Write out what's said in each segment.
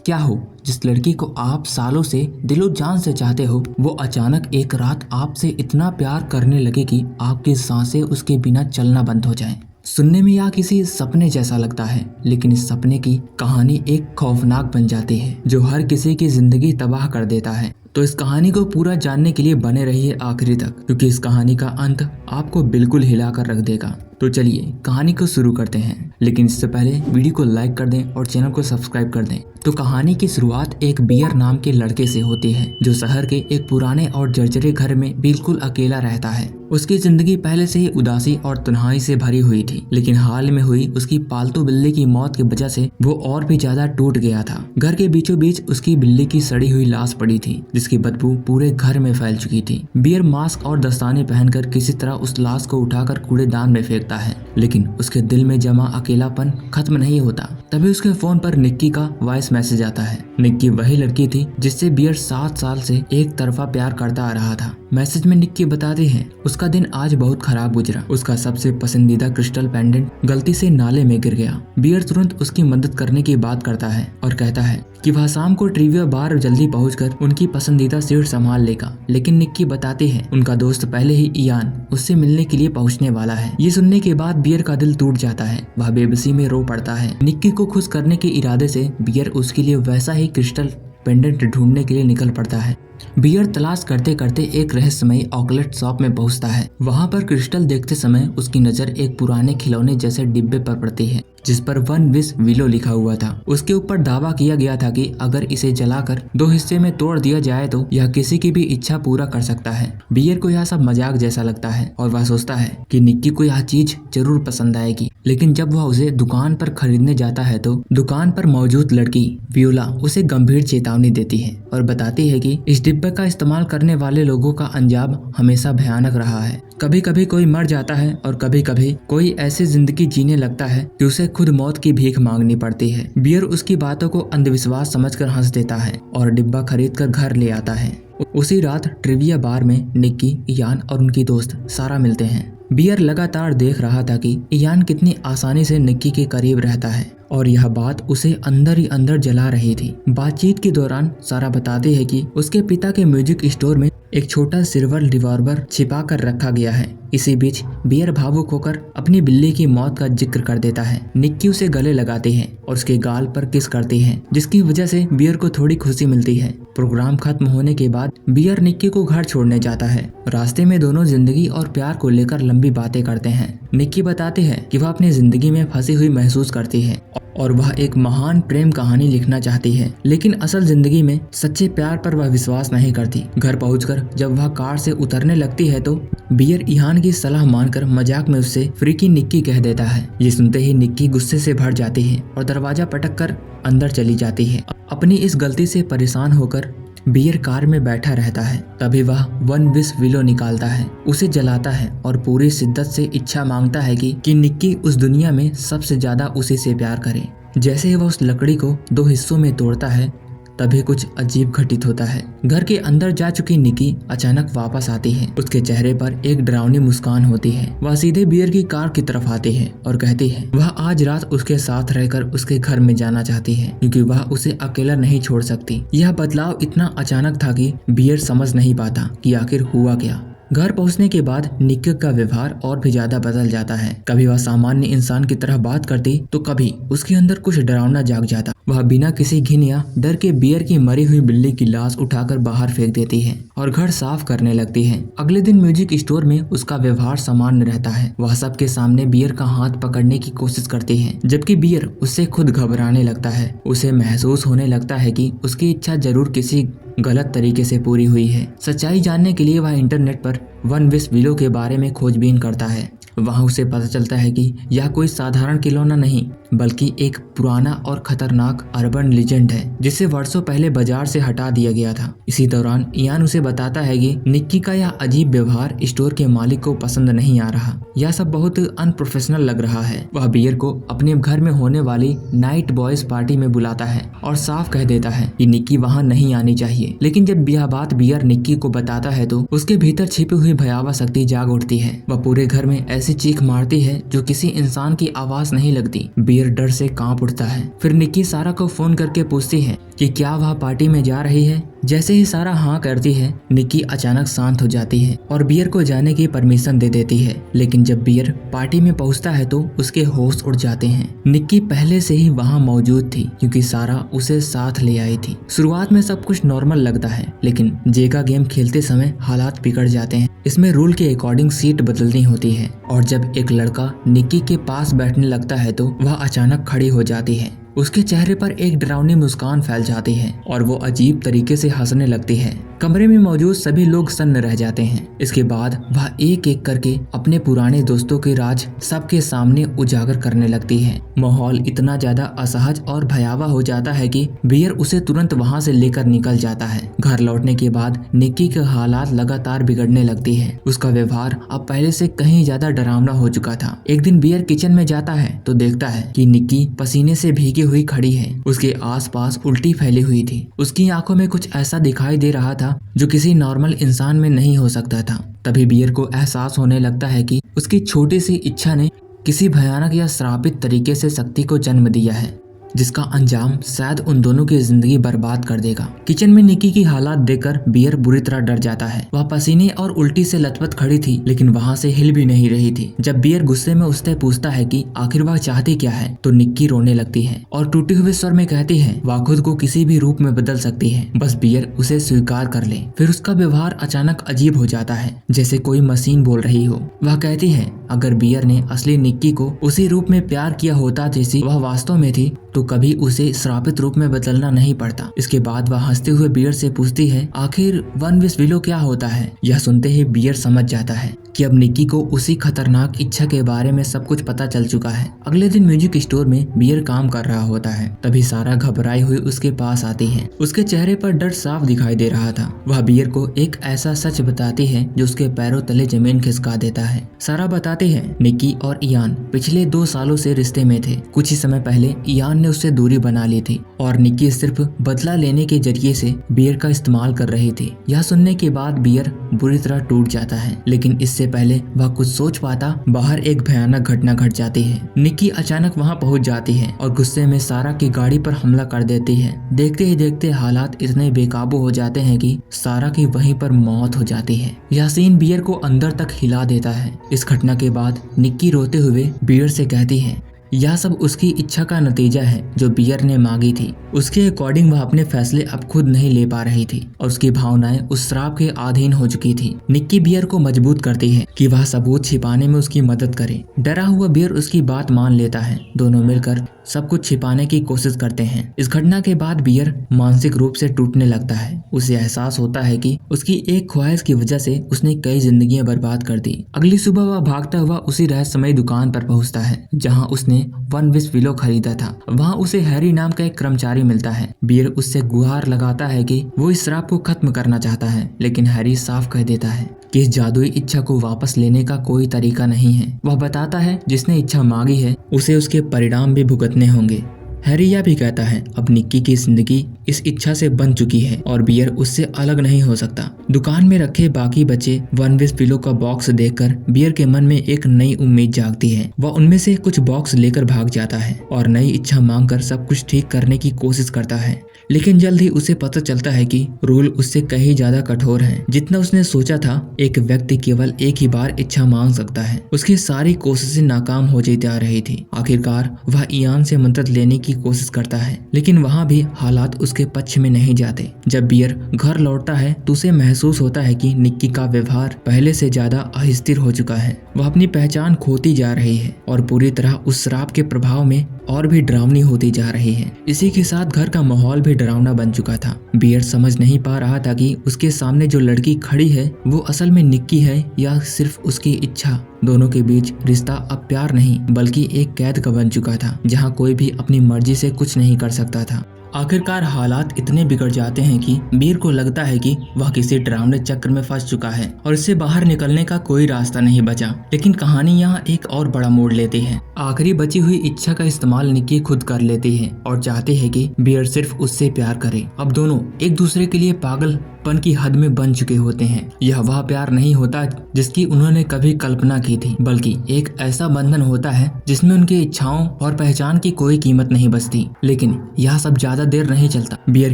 क्या हो जिस लड़की को आप सालों से दिलो जान से चाहते हो वो अचानक एक रात आपसे इतना प्यार करने लगे कि आपकी सांसें उसके बिना चलना बंद हो जाएं। सुनने में यह किसी सपने जैसा लगता है, लेकिन इस सपने की कहानी एक खौफनाक बन जाती है जो हर किसी की जिंदगी तबाह कर देता है। तो इस कहानी को पूरा जानने के लिए बने रहिए आखिरी तक, क्योंकि इस कहानी का अंत आपको बिल्कुल हिलाकर रख देगा। तो चलिए कहानी को शुरू करते हैं, लेकिन इससे पहले वीडियो को लाइक कर दें और चैनल को सब्सक्राइब कर दें। तो कहानी की शुरुआत एक बियर नाम के लड़के से होती है जो शहर के एक पुराने और जर्जरे घर में बिल्कुल अकेला रहता है। उसकी जिंदगी पहले से ही उदासी और तन्हाई से भरी हुई थी, लेकिन हाल में हुई उसकी पालतू बिल्ली की मौत की वजह से वो और भी ज्यादा टूट गया था। घर के बीचों बीच उसकी बिल्ली की सड़ी हुई लाश पड़ी थी जिसकी बदबू पूरे घर में फैल चुकी थी। बियर मास्क और दस्ताने पहनकर किसी तरह उस लाश को उठाकर कूड़ेदान में फेंकता है, लेकिन उसके दिल में जमा अकेलापन खत्म नहीं होता। तभी उसके फोन पर निक्की का वॉइस मैसेज आता है। निक्की वही लड़की थी जिससे बियर 7 साल से एक तरफा प्यार करता आ रहा था। मैसेज में निक्की बताती है उसका दिन आज बहुत खराब गुजरा। उसका सबसे पसंदीदा क्रिस्टल पेंडेंट गलती से नाले में गिर गया। बियर तुरंत उसकी मदद करने की बात करता है और कहता है कि वह शाम को ट्रिविया बार जल्दी पहुंचकर उनकी पसंदीदा सीट संभाल लेगा। लेकिन निक्की बताती है उनका दोस्त पहले ही इयान उससे मिलने के लिए पहुंचने वाला है। ये सुनने के बाद बियर का दिल टूट जाता है। वह बेबसी में रो पड़ता है। निक्की को खुश करने के इरादे से बियर उसके लिए वैसा ही क्रिस्टल पेंडेंट ढूंढने के लिए निकल पड़ता है। बियर तलाश करते करते एक रहस्यमयी ऑकलेट शॉप में पहुंचता है। वहां पर क्रिस्टल देखते समय उसकी नजर एक पुराने खिलौने जैसे डिब्बे पर पड़ती है जिस पर 1 विश विलो लिखा हुआ था। उसके ऊपर दावा किया गया था कि अगर इसे जलाकर 2 हिस्से में तोड़ दिया जाए तो यह किसी की भी इच्छा पूरा कर सकता है। बियर को यह सब मजाक जैसा लगता है और वह सोचता है कि निक्की को यह चीज जरूर पसंद आएगी। लेकिन जब वह उसे दुकान पर खरीदने जाता है तो दुकान पर मौजूद लड़की वियोला उसे गंभीर चेतावनी देती है और बताती है कि इस डिब्बे का इस्तेमाल करने वाले लोगों का अंजाम हमेशा भयानक रहा है। कभी कभी कोई मर जाता है और कभी कभी कोई ऐसी जिंदगी जीने लगता है कि उसे खुद मौत की भीख मांगनी पड़ती है। बियर उसकी बातों को अंधविश्वास समझकर हंस देता है और डिब्बा खरीदकर घर ले आता है। उसी रात ट्रिविया बार में निक्की, इयान और उनकी दोस्त सारा मिलते हैं। बियर लगातार देख रहा था कि इयान कितनी आसानी से निक्की के करीब रहता है और यह बात उसे अंदर ही अंदर जला रही थी। बातचीत के दौरान सारा बताती है कि उसके पिता के म्यूजिक स्टोर में एक छोटा सिल्वर रिवॉल्वर छिपा कर रखा गया है। इसी बीच बियर भावुक होकर अपनी बिल्ली की मौत का जिक्र कर देता है। निक्की उसे गले लगाती है और उसके गाल पर किस करती है, जिसकी वजह से बियर को थोड़ी खुशी मिलती है। प्रोग्राम खत्म होने के बाद बियर निक्की को घर छोड़ने जाता है। रास्ते में दोनों जिंदगी और प्यार को लेकर लंबी बातें करते हैं। निक्की बताती है कि वह अपनी जिंदगी में फंसी हुई महसूस करती है और वह एक महान प्रेम कहानी लिखना चाहती है, लेकिन असल जिंदगी में सच्चे प्यार पर वह विश्वास नहीं करती। घर पहुंचकर जब वह कार से उतरने लगती है तो बियर इयान की सलाह मानकर मजाक में उससे फ्रीकी निक्की कह देता है। ये सुनते ही निक्की गुस्से से भर जाती है और दरवाजा पटक कर अंदर चली जाती है। अपनी इस गलती से परेशान होकर बियर कार में बैठा रहता है। तभी वह 1 विश विलो निकालता है, उसे जलाता है और पूरी शिद्दत से इच्छा मांगता है कि निक्की उस दुनिया में सबसे ज्यादा उसी से प्यार करे। जैसे ही वह उस लकड़ी को 2 हिस्सों में तोड़ता है तभी कुछ अजीब घटित होता है। घर के अंदर जा चुकी निक्की अचानक वापस आती है। उसके चेहरे पर एक डरावनी मुस्कान होती है। वह सीधे बियर की कार की तरफ आती है और कहती है वह आज रात उसके साथ रहकर उसके घर में जाना चाहती है, क्योंकि वह उसे अकेला नहीं छोड़ सकती। यह बदलाव इतना अचानक था कि बियर समझ नहीं पाता कि आखिर हुआ क्या। घर पहुंचने के बाद निक्की का व्यवहार और भी ज्यादा बदल जाता है। कभी वह सामान्य इंसान की तरह बात करती तो कभी उसके अंदर कुछ डरावना जाग जाता। वह बिना किसी घिन या डर के बियर की मरी हुई बिल्ली की लाश उठाकर बाहर फेंक देती है और घर साफ करने लगती है। अगले दिन म्यूजिक स्टोर में उसका व्यवहार सामान्य रहता है। वह सबके सामने बियर का हाथ पकड़ने की कोशिश करती है, जबकि बियर उससे खुद घबराने लगता है। उसे महसूस होने लगता है कि उसकी इच्छा जरूर किसी गलत तरीके से पूरी हुई है। सच्चाई जानने के लिए वह इंटरनेट पर 1 विश विलो के बारे में खोजबीन करता है। वहाँ उसे पता चलता है कि यह कोई साधारण खिलौना नहीं बल्कि एक पुराना और खतरनाक अर्बन लीजेंड है जिसे वर्षों पहले बाजार से हटा दिया गया था। इसी दौरान इयान उसे बताता है कि निक्की का यह अजीब व्यवहार स्टोर के मालिक को पसंद नहीं आ रहा। यह सब बहुत अनप्रोफेशनल लग रहा है। वह बियर को अपने घर में होने वाली नाइट बॉयज पार्टी में बुलाता है और साफ कह देता है कि निक्की वहाँ नहीं आनी चाहिए। लेकिन जब यह बात बियर निक्की को बताता है तो उसके भीतर छिपी हुई भयावह शक्ति जाग उठती है। वह पूरे घर में ऐसी चीख मारती है जो किसी इंसान की आवाज नहीं लगती। बियर डर से कांप उठता है। फिर निक्की सारा को फोन करके पूछती है कि क्या वह पार्टी में जा रही है। जैसे ही सारा हाँ करती है, निक्की अचानक शांत हो जाती है और बियर को जाने की परमिशन दे देती है। लेकिन जब बियर पार्टी में पहुंचता है तो उसके होश उड़ जाते हैं। निक्की पहले से ही वहां मौजूद थी क्योंकि सारा उसे साथ ले आई थी। शुरुआत में सब कुछ नॉर्मल लगता है, लेकिन जेगा गेम खेलते समय हालात बिगड़ जाते हैं। इसमें रूल के अकॉर्डिंग सीट बदलनी होती है और जब एक लड़का निक्की के पास बैठने लगता है तो वह अचानक खड़ी हो जाती है। उसके चेहरे पर एक डरावनी मुस्कान फैल जाती है और वो अजीब तरीके से हंसने लगती है। कमरे में मौजूद सभी लोग सन्न रह जाते हैं। इसके बाद वह एक एक करके अपने पुराने दोस्तों के राज सबके सामने उजागर करने लगती है। माहौल इतना ज्यादा असहज और भयावह हो जाता है कि बियर उसे तुरंत वहां से लेकर निकल जाता है। घर लौटने के बाद निक्की के हालात लगातार बिगड़ने लगती है। उसका व्यवहार अब पहले से कहीं ज्यादा डरावना हो चुका था। एक दिन बियर किचन में जाता है तो देखता है कि निक्की पसीने से भीगी हुई खड़ी है। उसके आसपास उल्टी फैली हुई थी। उसकी आंखों में कुछ ऐसा दिखाई दे रहा था जो किसी नॉर्मल इंसान में नहीं हो सकता था। तभी बियर को एहसास होने लगता है कि उसकी छोटी सी इच्छा ने किसी भयानक या श्रापित तरीके से शक्ति को जन्म दिया है, जिसका अंजाम शायद उन दोनों की जिंदगी बर्बाद कर देगा। किचन में निक्की की हालात देखकर बियर बुरी तरह डर जाता है। वह पसीने और उल्टी से लथपथ खड़ी थी, लेकिन वहां से हिल भी नहीं रही थी। जब बियर गुस्से में उससे पूछता है कि आखिर वह चाहती क्या है, तो निक्की रोने लगती है और टूटे हुए स्वर में कहती है वह खुद को किसी भी रूप में बदल सकती है, बस बियर उसे स्वीकार कर ले। फिर उसका व्यवहार अचानक अजीब हो जाता है, जैसे कोई मशीन बोल रही हो। वह कहती है अगर बियर ने असली निक्की को उसी रूप में प्यार किया होता जैसी वह वास्तव में थी, तो कभी उसे श्रापित रूप में बदलना नहीं पड़ता। इसके बाद वह हंसते हुए बियर से पूछती है आखिर वन विश विलो क्या होता है। यह सुनते ही बियर समझ जाता है कि अब निक्की को उसी खतरनाक इच्छा के बारे में सब कुछ पता चल चुका है। अगले दिन म्यूजिक स्टोर में बियर काम कर रहा होता है। तभी सारा घबराई हुई उसके पास आती है। उसके चेहरे पर डर साफ दिखाई दे रहा था। वह बियर को एक ऐसा सच बताती है जो उसके पैरों तले जमीन खिसका देता है। सारा बताती है निक्की और इयान पिछले 2 सालों से रिश्ते में थे। कुछ ही समय पहले इयान ने उससे दूरी बना ली थी और निक्की सिर्फ बदला लेने के जरिए से बियर का इस्तेमाल कर रही थी। यह सुनने के बाद बियर बुरी तरह टूट जाता है, लेकिन इससे पहले वह कुछ सोच पाता बाहर एक भयानक घटना घट जाती है। निक्की अचानक वहां पहुंच जाती है और गुस्से में सारा की गाड़ी पर हमला कर देती है। देखते ही देखते हालात इतने बेकाबू हो जाते हैं कि सारा की वहीं पर मौत हो जाती है। यह सीन बियर को अंदर तक हिला देता है। इस घटना के बाद निक्की रोते हुए बियर से कहती है यह सब उसकी इच्छा का नतीजा है जो बियर ने मांगी थी। उसके अकॉर्डिंग वह अपने फैसले अब खुद नहीं ले पा रही थी और उसकी भावनाएं उस श्राप के अधीन हो चुकी थी। निक्की बियर को मजबूर करती है कि वह सबूत छिपाने में उसकी मदद करे। डरा हुआ बियर उसकी बात मान लेता है। दोनों मिलकर सब कुछ छिपाने की कोशिश करते हैं। इस घटना के बाद बियर मानसिक रूप से टूटने लगता है। उसे एहसास होता है कि उसकी एक ख्वाहिश की वजह से उसने कई जिंदगियां बर्बाद कर दी। अगली सुबह वह भागता हुआ उसी रहस्यमयी दुकान पर पहुंचता है जहां उसने वन विश विलो खरीदा था। वहां उसे हैरी नाम का एक कर्मचारी मिलता है। बियर उससे गुहार लगाता है कि वो इस श्राप को खत्म करना चाहता है, लेकिन हैरी साफ कह देता है कि इस जादुई इच्छा को वापस लेने का कोई तरीका नहीं है। वह बताता है जिसने इच्छा मांगी है उसे उसके परिणाम भी भुगतने होंगे। हैरी यह भी कहता है अब निक्की की जिंदगी इस इच्छा से बन चुकी है और बियर उससे अलग नहीं हो सकता। दुकान में रखे बाकी बचे वन विश विलो का बॉक्स देखकर बियर के मन में एक नई उम्मीद जागती है। वह उनमें से कुछ बॉक्स लेकर भाग जाता है और नई इच्छा मांगकर सब कुछ ठीक करने की कोशिश करता है, लेकिन जल्द ही उसे पता चलता है कि रूल उससे कहीं ज्यादा कठोर है जितना उसने सोचा था। एक व्यक्ति केवल एक ही बार इच्छा मांग सकता है। उसकी सारी कोशिशें नाकाम हो जा रही थी। आखिरकार वह इयान से मदद लेने की कोशिश करता है, लेकिन वहाँ भी हालात उसके पक्ष में नहीं जाते। जब बियर घर लौटता है तो उसे महसूस होता है कि निक्की का व्यवहार पहले से ज्यादा अस्थिर हो चुका है। वह अपनी पहचान खोती जा रही है और पूरी तरह उस श्राप के प्रभाव में और भी डरावनी होती जा रही है। इसी के साथ घर का माहौल भी डरावना बन चुका था। बियर समझ नहीं पा रहा था कि उसके सामने जो लड़की खड़ी है वो असल में निक्की है या सिर्फ उसकी इच्छा। दोनों के बीच रिश्ता अब प्यार नहीं बल्कि एक कैद का बन चुका था, जहां कोई भी अपनी मर्जी से कुछ नहीं कर सकता था। आखिरकार हालात इतने बिगड़ जाते हैं कि बीर को लगता है कि वह किसी डरावने चक्र में फंस चुका है और इससे बाहर निकलने का कोई रास्ता नहीं बचा। लेकिन कहानी यहाँ एक और बड़ा मोड़ लेती है। आखिरी बची हुई इच्छा का इस्तेमाल निक्की खुद कर लेती है और चाहते है कि बीर सिर्फ उससे प्यार करे। अब दोनों एक दूसरे के लिए पागलपन की हद में बन चुके होते हैं। यह वह प्यार नहीं होता जिसकी उन्होंने कभी कल्पना की थी, बल्कि एक ऐसा बंधन होता है जिसमें उनकी इच्छाओं और पहचान की कोई कीमत नहीं बचती। लेकिन यह सब ज्यादा देर नहीं चलता। बीर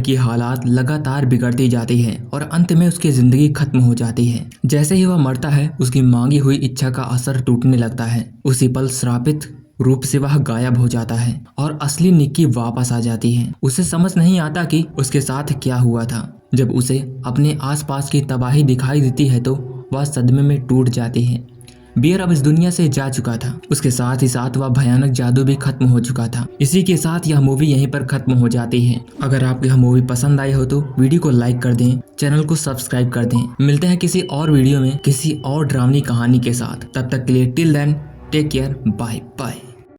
की हालात लगातार बिगड़ती जाती है और अंत में उसकी जिंदगी खत्म हो जाती है। जैसे ही वह मरता है, उसकी मांगी हुई इच्छा का असर टूटने लगता है। उसी पल श्रापित रूप से वह गायब हो जाता है और असली निक्की वापस आ जाती है। उसे समझ नहीं आता कि उसके साथ क्या हुआ था। जब उसे अपने आसपास की तबाही दिखाई देती है तो वह सदमे में टूट जाती है। बीर अब इस दुनिया से जा चुका था। उसके साथ ही साथ वह भयानक जादू भी खत्म हो चुका था। इसी के साथ यह मूवी यहीं पर खत्म हो जाती है। अगर आपको यह मूवी पसंद आई हो तो वीडियो को लाइक कर दें, चैनल को सब्सक्राइब कर दें। मिलते हैं किसी और वीडियो में किसी और डरावनी कहानी के साथ। तब तक के लिए till then take care, bye bye.